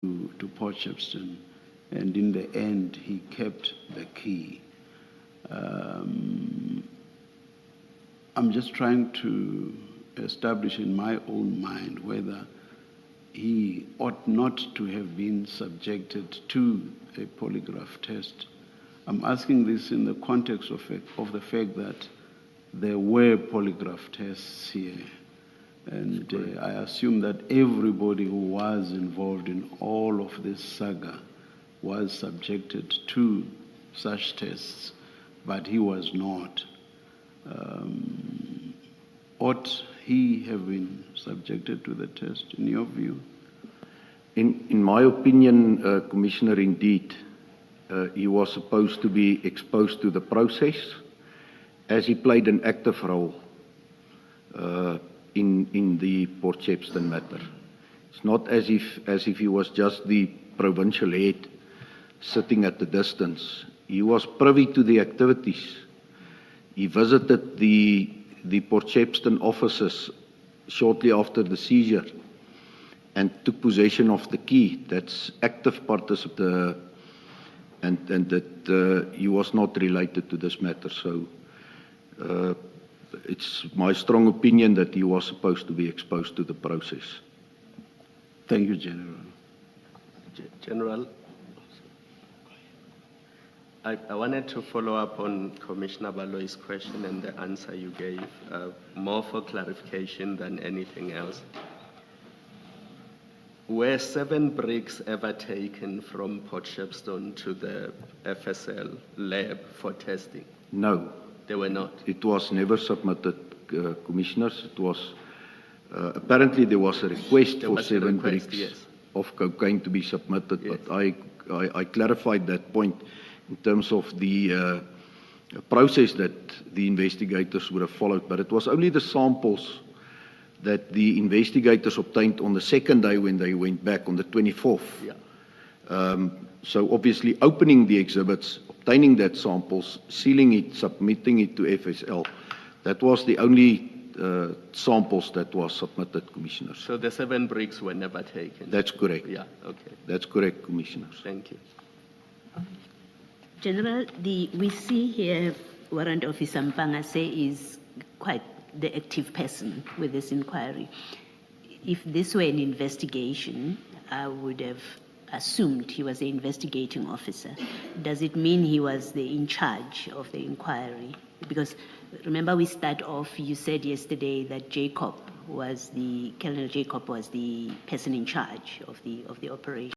to Port Shepstone, and in the end, he kept the key. I'm just trying to establish in my own mind whether he ought not to have been subjected to a polygraph test. I'm asking this in the context of the fact that there were polygraph tests here. And I assume that everybody who was involved in all of this saga was subjected to such tests, but he was not. Ought he have been subjected to the test, in your view? In my opinion, Commissioner, indeed, he was supposed to be exposed to the process, as he played an active role in the Port Shepstone matter. It's not as if he was just the provincial head sitting at the distance. He was privy to the activities. He visited the Port Shepstone offices shortly after the seizure and took possession of the key. That's active participation, and that he was not related to this matter. So it's my strong opinion that he was supposed to be exposed to the process. Thank you, General. General, I wanted to follow up on Commissioner Baloy's question and the answer you gave, more for clarification than anything else. Were 7 bricks ever taken from Port Shepstone to the FSL lab for testing? No. They were not? It was never submitted, Commissioners. It was, apparently there was a request for 7 bricks of cocaine to be submitted, yes. But I clarified that point in terms of the process that the investigators would have followed. But it was only the samples that the investigators obtained on the second day when they went back on the 24th. Yeah. So obviously opening the exhibits, obtaining that samples, sealing it, submitting it to FSL, that was the only samples that was submitted, Commissioners. So the 7 bricks were never taken? That's correct. Yeah, okay. That's correct, Commissioners. Thank you. General, we see here Warrant Officer Mpangase is quite the active person with this inquiry. If this were an investigation, I would have assumed he was the investigating officer. Does it mean he was in charge of the inquiry? Because remember we start off, you said yesterday that Colonel Jacob was the person in charge of the operation.